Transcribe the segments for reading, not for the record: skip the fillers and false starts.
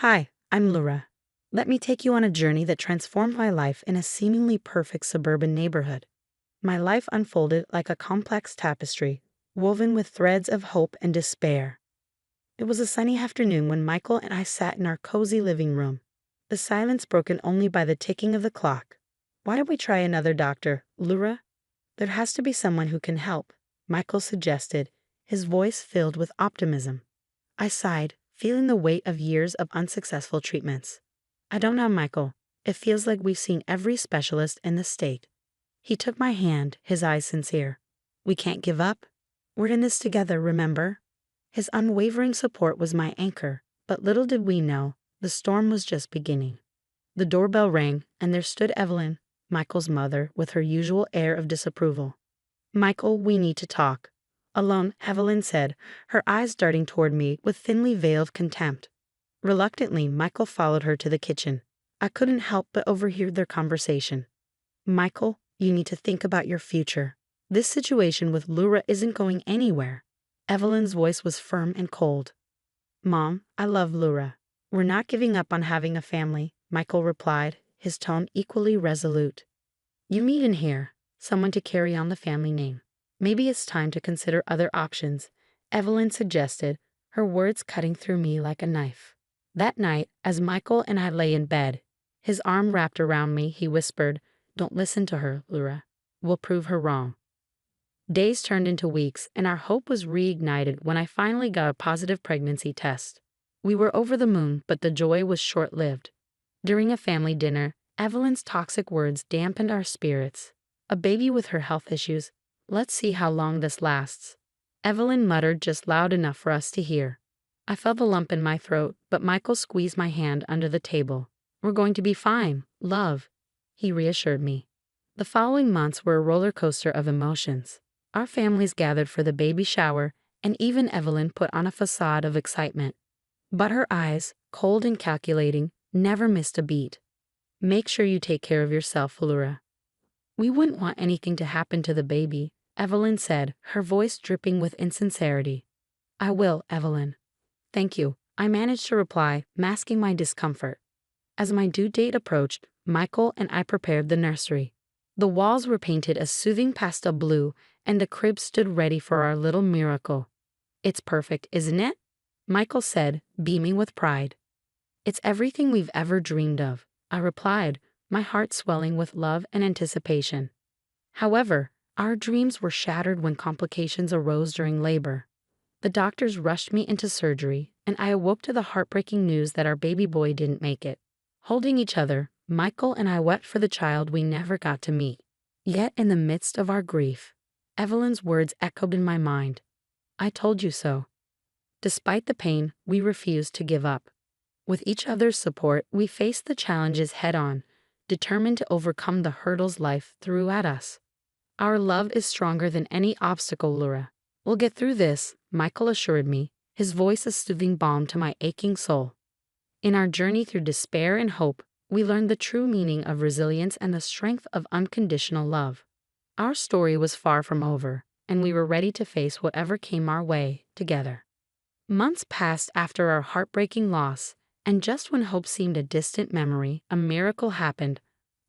Hi, I'm Laura. Let me take you on a journey that transformed my life in a seemingly perfect suburban neighborhood. My life unfolded like a complex tapestry, woven with threads of hope and despair. It was a sunny afternoon when Michael and I sat in our cozy living room, the silence broken only by the ticking of the clock. Why don't we try another doctor, Laura? There has to be someone who can help, Michael suggested, his voice filled with optimism. I sighed, feeling the weight of years of unsuccessful treatments. I don't know, Michael. It feels like we've seen every specialist in the state. He took my hand, his eyes sincere. We can't give up. We're in this together, remember? His unwavering support was my anchor, but little did we know, the storm was just beginning. The doorbell rang, and there stood Evelyn, Michael's mother, with her usual air of disapproval. Michael, we need to talk. Alone, Evelyn said, her eyes darting toward me with thinly veiled contempt. Reluctantly, Michael followed her to the kitchen. I couldn't help but overhear their conversation. Michael, you need to think about your future. This situation with Laura isn't going anywhere. Evelyn's voice was firm and cold. Mom, I love Laura. We're not giving up on having a family, Michael replied, his tone equally resolute. You meet in here, someone to carry on the family name. Maybe it's time to consider other options, Evelyn suggested, her words cutting through me like a knife. That night, as Michael and I lay in bed, his arm wrapped around me, he whispered, Don't listen to her, Laura. We'll prove her wrong. Days turned into weeks, and our hope was reignited when I finally got a positive pregnancy test. We were over the moon, but the joy was short-lived. During a family dinner, Evelyn's toxic words dampened our spirits. A baby with her health issues. Let's see how long this lasts. Evelyn muttered just loud enough for us to hear. I felt a lump in my throat, but Michael squeezed my hand under the table. We're going to be fine, love, he reassured me. The following months were a roller coaster of emotions. Our families gathered for the baby shower, and even Evelyn put on a facade of excitement. But her eyes, cold and calculating, never missed a beat. Make sure you take care of yourself, Laura. We wouldn't want anything to happen to the baby, Evelyn said, her voice dripping with insincerity. I will, Evelyn. Thank you, I managed to reply, masking my discomfort. As my due date approached, Michael and I prepared the nursery. The walls were painted a soothing pastel blue, and the crib stood ready for our little miracle. It's perfect, isn't it? Michael said, beaming with pride. It's everything we've ever dreamed of, I replied, my heart swelling with love and anticipation. However, our dreams were shattered when complications arose during labor. The doctors rushed me into surgery, and I awoke to the heartbreaking news that our baby boy didn't make it. Holding each other, Michael and I wept for the child we never got to meet. Yet in the midst of our grief, Evelyn's words echoed in my mind. I told you so. Despite the pain, we refused to give up. With each other's support, we faced the challenges head-on, determined to overcome the hurdles life threw at us. Our love is stronger than any obstacle, Laura. We'll get through this, Michael assured me, his voice a soothing balm to my aching soul. In our journey through despair and hope, we learned the true meaning of resilience and the strength of unconditional love. Our story was far from over, and we were ready to face whatever came our way, together. Months passed after our heartbreaking loss, and just when hope seemed a distant memory, a miracle happened.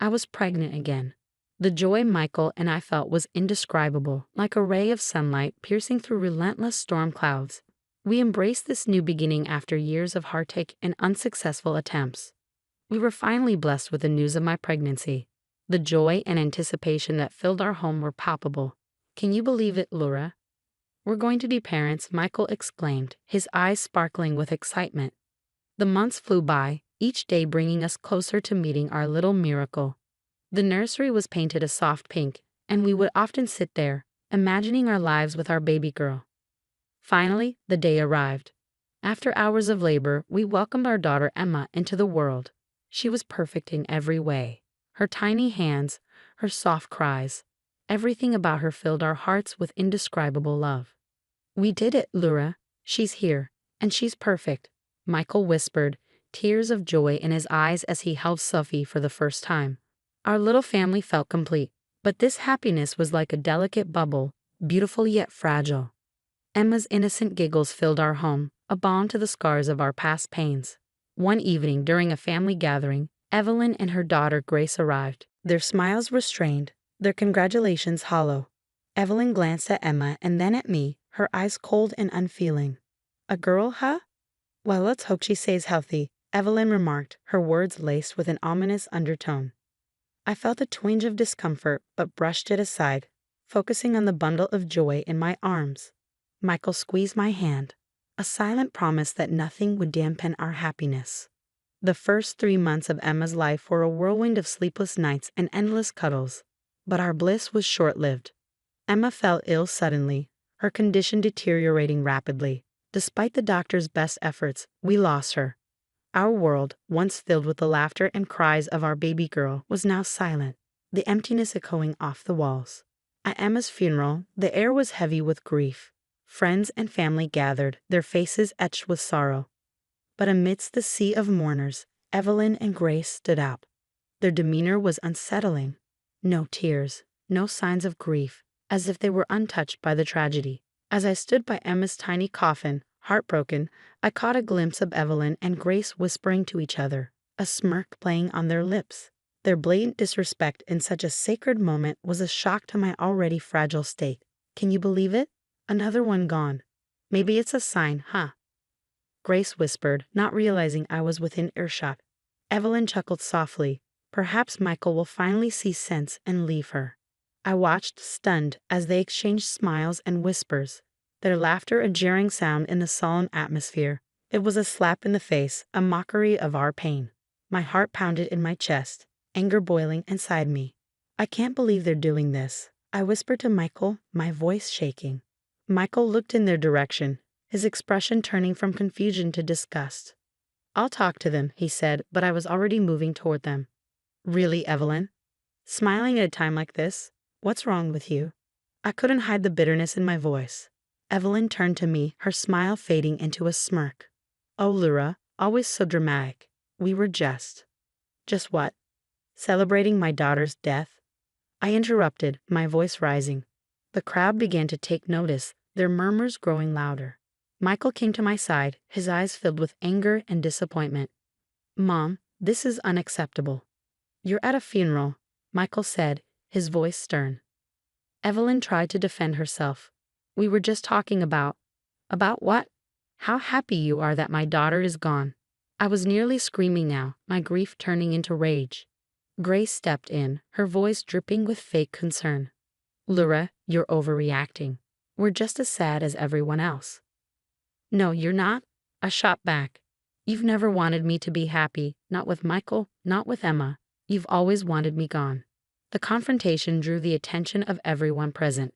I was pregnant again. The joy Michael and I felt was indescribable, like a ray of sunlight piercing through relentless storm clouds. We embraced this new beginning after years of heartache and unsuccessful attempts. We were finally blessed with the news of my pregnancy. The joy and anticipation that filled our home were palpable. Can you believe it, Laura? We're going to be parents, Michael exclaimed, his eyes sparkling with excitement. The months flew by, each day bringing us closer to meeting our little miracle. The nursery was painted a soft pink, and we would often sit there, imagining our lives with our baby girl. Finally, the day arrived. After hours of labor, we welcomed our daughter Emma into the world. She was perfect in every way. Her tiny hands, her soft cries, everything about her filled our hearts with indescribable love. We did it, Laura. She's here, and she's perfect, Michael whispered, tears of joy in his eyes as he held Sophie for the first time. Our little family felt complete, but this happiness was like a delicate bubble, beautiful yet fragile. Emma's innocent giggles filled our home, a balm to the scars of our past pains. One evening during a family gathering, Evelyn and her daughter Grace arrived. Their smiles restrained, their congratulations hollow. Evelyn glanced at Emma and then at me, her eyes cold and unfeeling. "A girl, huh? Well, let's hope she stays healthy," Evelyn remarked, her words laced with an ominous undertone. I felt a twinge of discomfort but brushed it aside, focusing on the bundle of joy in my arms. Michael squeezed my hand, a silent promise that nothing would dampen our happiness. The first 3 months of Emma's life were a whirlwind of sleepless nights and endless cuddles, but our bliss was short-lived. Emma fell ill suddenly, her condition deteriorating rapidly. Despite the doctor's best efforts, we lost her. Our world, once filled with the laughter and cries of our baby girl, was now silent, the emptiness echoing off the walls. At Emma's funeral, the air was heavy with grief. Friends and family gathered, their faces etched with sorrow. But amidst the sea of mourners, Evelyn and Grace stood out. Their demeanor was unsettling. No tears, no signs of grief, as if they were untouched by the tragedy. As I stood by Emma's tiny coffin, heartbroken, I caught a glimpse of Evelyn and Grace whispering to each other, a smirk playing on their lips. Their blatant disrespect in such a sacred moment was a shock to my already fragile state. "Can you believe it? Another one gone. Maybe it's a sign, huh?" Grace whispered, not realizing I was within earshot. Evelyn chuckled softly. "Perhaps Michael will finally see sense and leave her." I watched, stunned, as they exchanged smiles and whispers, their laughter a jeering sound in the solemn atmosphere. It was a slap in the face, a mockery of our pain. My heart pounded in my chest, anger boiling inside me. "I can't believe they're doing this," I whispered to Michael, my voice shaking. Michael looked in their direction, his expression turning from confusion to disgust. "I'll talk to them," he said, but I was already moving toward them. "Really, Evelyn? Smiling at a time like this? What's wrong with you?" I couldn't hide the bitterness in my voice. Evelyn turned to me, her smile fading into a smirk. "Oh, Laura, always so dramatic. We were just." "Just what? Celebrating my daughter's death?" I interrupted, my voice rising. The crowd began to take notice, their murmurs growing louder. Michael came to my side, his eyes filled with anger and disappointment. "Mom, this is unacceptable." "You're at a funeral," Michael said, his voice stern. Evelyn tried to defend herself. "We were just talking about..." "About what?" "How happy you are that my daughter is gone." I was nearly screaming now, my grief turning into rage. Grace stepped in, her voice dripping with fake concern. "Laura, you're overreacting. We're just as sad as everyone else." "No, you're not," I shot back. "You've never wanted me to be happy, not with Michael, not with Emma. You've always wanted me gone." The confrontation drew the attention of everyone present.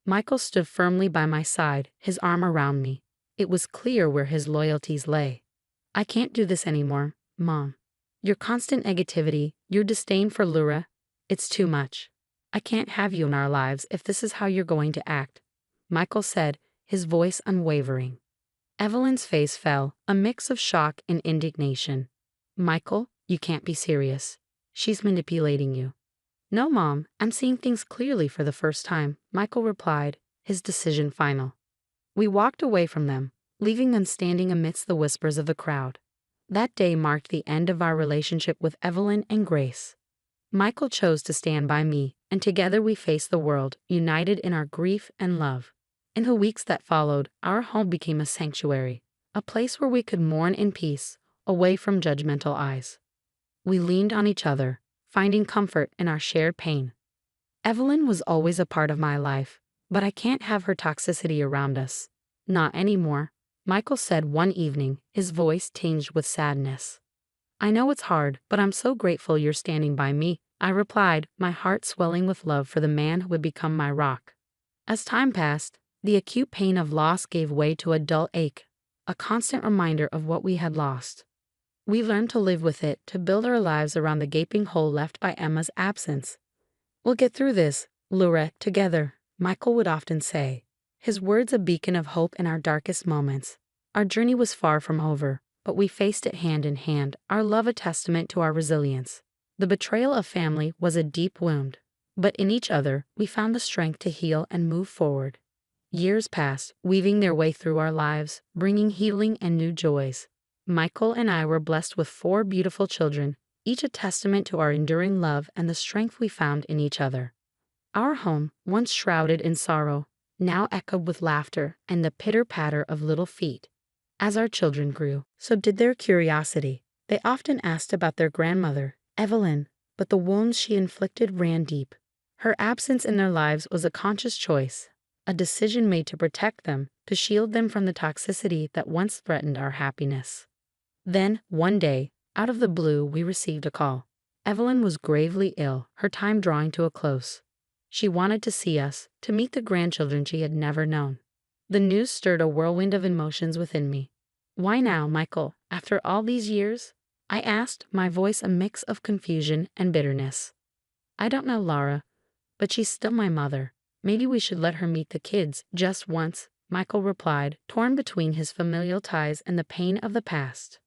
Michael stood firmly by my side, his arm around me. It was clear where his loyalties lay. "I can't do this anymore, Mom. Your constant negativity, your disdain for Laura, it's too much. I can't have you in our lives if this is how you're going to act," Michael said, his voice unwavering. Evelyn's face fell, a mix of shock and indignation. "Michael, you can't be serious. She's manipulating you." "No, Mom, I'm seeing things clearly for the first time," Michael replied, his decision final. We walked away from them, leaving them standing amidst the whispers of the crowd. That day marked the end of our relationship with Evelyn and Grace. Michael chose to stand by me, and together we faced the world, united in our grief and love. In the weeks that followed, our home became a sanctuary, a place where we could mourn in peace, away from judgmental eyes. We leaned on each other, finding comfort in our shared pain. Evelyn was always a part of my life, but I can't have her toxicity around us. "Not anymore," Michael said one evening, his voice tinged with sadness. "I know it's hard, but I'm so grateful you're standing by me," I replied, my heart swelling with love for the man who would become my rock. As time passed, the acute pain of loss gave way to a dull ache, a constant reminder of what we had lost. We learned to live with it, to build our lives around the gaping hole left by Emma's absence. "We'll get through this, Laura, together," Michael would often say, his words a beacon of hope in our darkest moments. Our journey was far from over, but we faced it hand in hand, our love a testament to our resilience. The betrayal of family was a deep wound, but in each other we found the strength to heal and move forward. Years passed, weaving their way through our lives, bringing healing and new joys. Michael and I were blessed with 4 beautiful children, each a testament to our enduring love and the strength we found in each other. Our home, once shrouded in sorrow, now echoed with laughter and the pitter-patter of little feet. As our children grew, so did their curiosity. They often asked about their grandmother, Evelyn, but the wounds she inflicted ran deep. Her absence in their lives was a conscious choice, a decision made to protect them, to shield them from the toxicity that once threatened our happiness. Then, one day, out of the blue, we received a call. Evelyn was gravely ill, her time drawing to a close. She wanted to see us, to meet the grandchildren she had never known. The news stirred a whirlwind of emotions within me. "Why now, Michael, after all these years?" I asked, my voice a mix of confusion and bitterness. "I don't know, Laura, but she's still my mother. Maybe we should let her meet the kids, just once," Michael replied, torn between his familial ties and the pain of the past.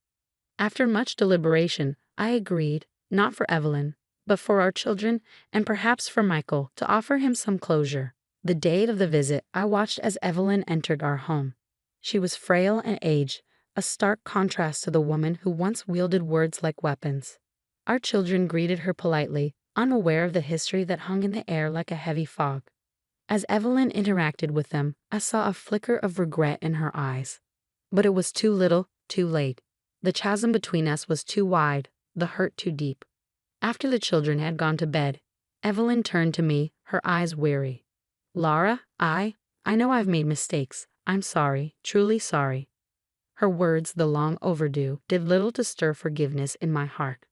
After much deliberation, I agreed, not for Evelyn, but for our children, and perhaps for Michael, to offer him some closure. The day of the visit, I watched as Evelyn entered our home. She was frail and aged, a stark contrast to the woman who once wielded words like weapons. Our children greeted her politely, unaware of the history that hung in the air like a heavy fog. As Evelyn interacted with them, I saw a flicker of regret in her eyes. But it was too little, too late. The chasm between us was too wide, the hurt too deep. After the children had gone to bed, Evelyn turned to me, her eyes weary. "Laura, I know I've made mistakes. I'm sorry, truly sorry." Her words, the long overdue, did little to stir forgiveness in my heart.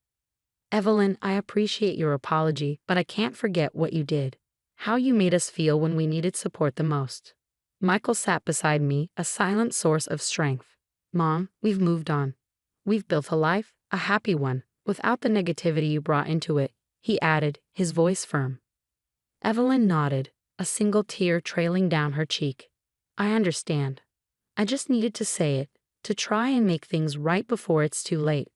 "Evelyn, I appreciate your apology, but I can't forget what you did. How you made us feel when we needed support the most." Michael sat beside me, a silent source of strength. "Mom, we've moved on. We've built a life, a happy one, without the negativity you brought into it," he added, his voice firm. Evelyn nodded, a single tear trailing down her cheek. "I understand. I just needed to say it, to try and make things right before it's too late."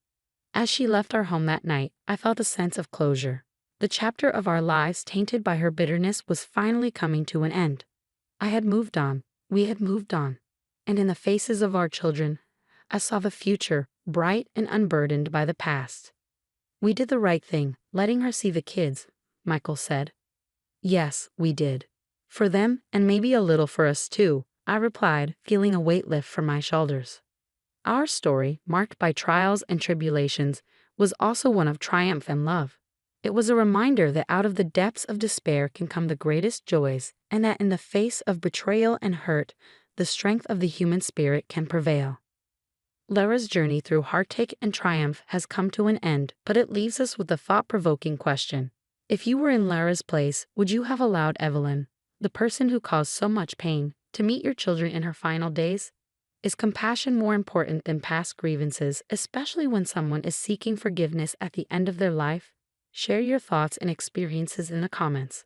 As she left our home that night, I felt a sense of closure. The chapter of our lives tainted by her bitterness was finally coming to an end. I had moved on, we had moved on, and in the faces of our children, I saw the future, bright and unburdened by the past. "We did the right thing, letting her see the kids," Michael said. "Yes, we did. For them, and maybe a little for us too," I replied, feeling a weight lift from my shoulders. Our story, marked by trials and tribulations, was also one of triumph and love. It was a reminder that out of the depths of despair can come the greatest joys, and that in the face of betrayal and hurt, the strength of the human spirit can prevail. Laura's journey through heartache and triumph has come to an end, but it leaves us with a thought-provoking question. If you were in Laura's place, would you have allowed Evelyn, the person who caused so much pain, to meet your children in her final days? Is compassion more important than past grievances, especially when someone is seeking forgiveness at the end of their life? Share your thoughts and experiences in the comments.